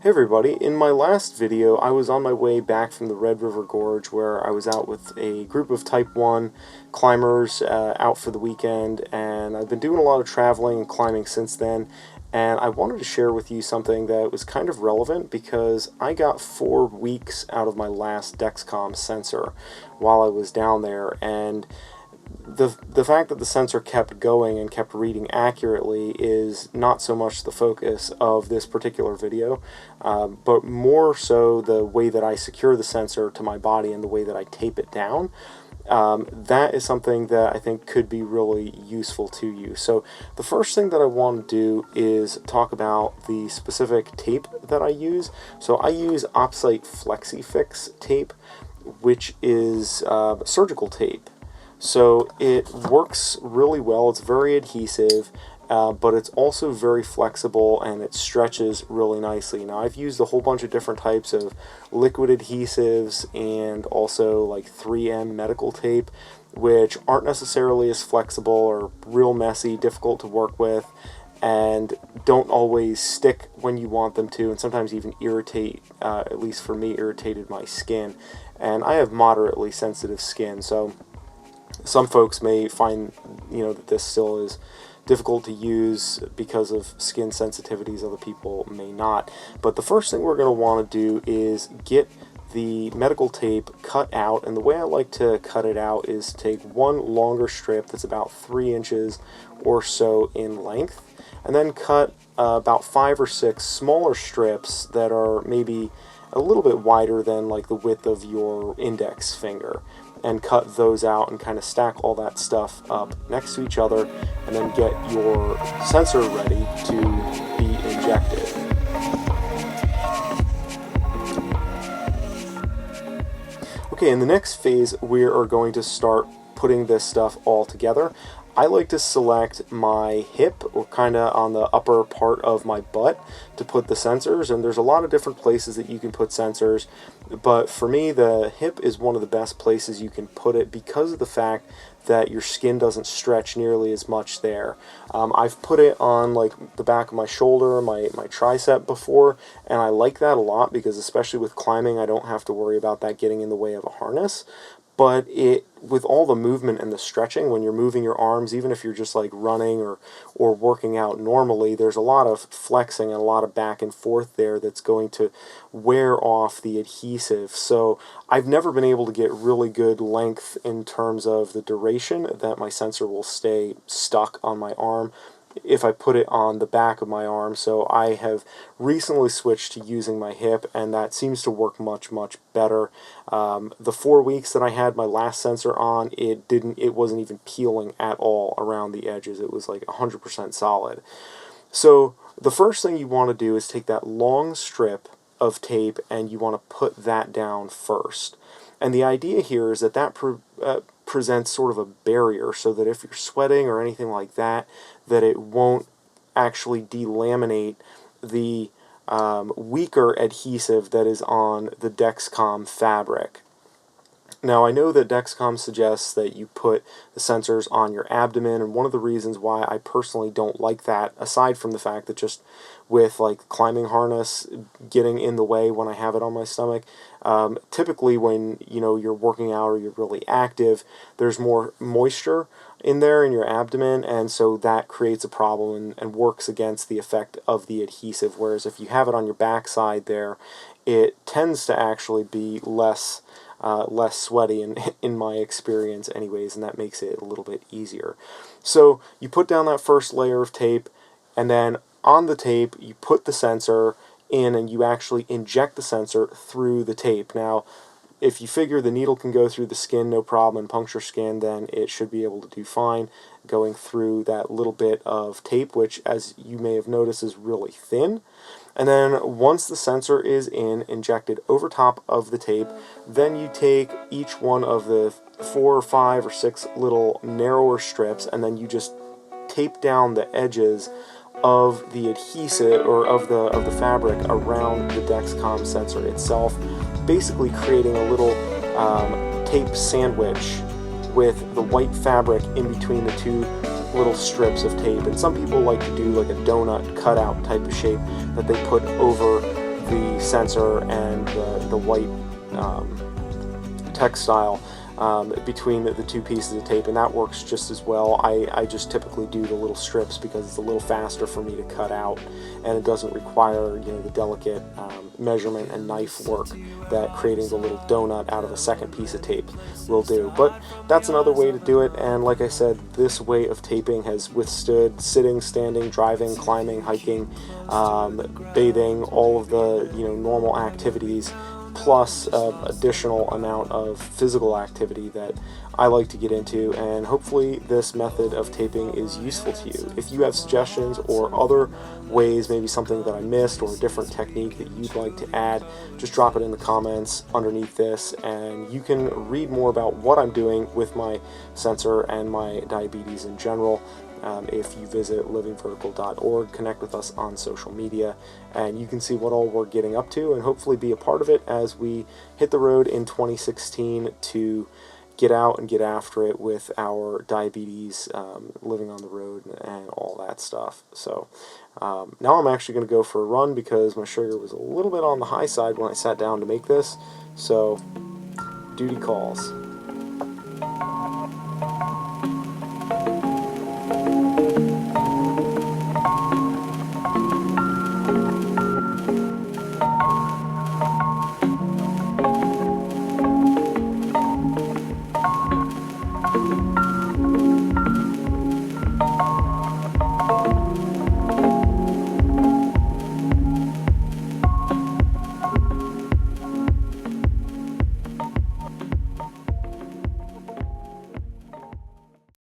Hey everybody, in my last video I was on my way back from the Red River Gorge where I was out with a group of Type 1 climbers out for the weekend, and I've been doing a lot of traveling and climbing since then, and I wanted to share with you something that was kind of relevant because I got 4 weeks out of my last Dexcom sensor while I was down there, and the fact that the sensor kept going and kept reading accurately is not so much the focus of this particular video, but more so the way that I secure the sensor to my body and the way that I tape it down. That is something that I think could be really useful to you. So the first thing that I want to do is talk about the specific tape that I use. So I use Opsite FlexiFix tape, which is surgical tape. So it works really well. It's very adhesive, but it's also very flexible and it stretches really nicely. Now, I've used a whole bunch of different types of liquid adhesives and also like 3M medical tape, which aren't necessarily as flexible or real messy, difficult to work with, and don't always stick when you want them to, and sometimes even irritate, at least for me, irritated my skin. And I have moderately sensitive skin, so some folks may find, that this still is difficult to use because of skin sensitivities. Other people may not. But the first thing we're going to want to do is get the medical tape cut out, and the way I like to cut it out is take one longer strip that's about 3 inches or so in length, and then cut about 5 or 6 smaller strips that are maybe a little bit wider than like the width of your index finger, and cut those out and kind of stack all that stuff up next to each other, and then get your sensor ready to be injected. Okay, in the next phase we are going to start putting this stuff all together. I like to select my hip, or kind of on the upper part of my butt, to put the sensors, and there's a lot of different places that you can put sensors, but for me the hip is one of the best places you can put it because of the fact that your skin doesn't stretch nearly as much there. I've put it on like the back of my shoulder, my tricep before, and I like that a lot because especially with climbing I don't have to worry about that getting in the way of a harness. But with all the movement and the stretching, when you're moving your arms, even if you're just like running or working out normally, there's a lot of flexing and a lot of back and forth there that's going to wear off the adhesive. So I've never been able to get really good length in terms of the duration that my sensor will stay stuck on my arm if I put it on the back of my arm. So I have recently switched to using my hip, and that seems to work much better. The 4 weeks that I had my last sensor on, it wasn't even peeling at all around the edges. It was like 100% solid. So the first thing you want to do is take that long strip of tape and you want to put that down first. And the idea here is that presents sort of a barrier, so that if you're sweating or anything like that, that it won't actually delaminate the weaker adhesive that is on the Dexcom fabric. Now, I know that Dexcom suggests that you put the sensors on your abdomen, and one of the reasons why I personally don't like that, aside from the fact that just with like climbing harness getting in the way when I have it on my stomach, typically when you're working out or you're really active, there's more moisture in there in your abdomen, and so that creates a problem and works against the effect of the adhesive. Whereas if you have it on your backside there, it tends to actually be less sweaty in my experience anyways, and that makes it a little bit easier. So you put down that first layer of tape, and then on the tape you put the sensor in and you actually inject the sensor through the tape. Now, if you figure the needle can go through the skin no problem and puncture skin, then it should be able to do fine going through that little bit of tape, which, as you may have noticed, is really thin. And then once the sensor is injected over top of the tape, then you take each one of the 4 or 5 or 6 little narrower strips, and then you just tape down the edges of the adhesive or of the fabric around the Dexcom sensor itself, basically creating a little tape sandwich with the white fabric in between the 2 little strips of tape. And some people like to do like a donut cutout type of shape that they put over the sensor and the white textile between the two pieces of tape, and that works just as well. I just typically do the little strips because it's a little faster for me to cut out, and it doesn't require, you know, the delicate measurement and knife work that creating the little donut out of a second piece of tape will do. But that's another way to do it, and like I said, this way of taping has withstood sitting, standing, driving, climbing, hiking, bathing, all of the, you know, normal activities, plus additional amount of physical activity that I like to get into, and hopefully this method of taping is useful to you. If you have suggestions or other ways, maybe something that I missed or a different technique that you'd like to add, just drop it in the comments underneath this, and you can read more about what I'm doing with my sensor and my diabetes in general if you visit livingvertical.org. Connect with us on social media, and you can see what all we're getting up to and hopefully be a part of it as we hit the road in 2016 to get out and get after it with our diabetes, living on the road and all that stuff. So now I'm actually going to go for a run because my sugar was a little bit on the high side when I sat down to make this, so duty calls.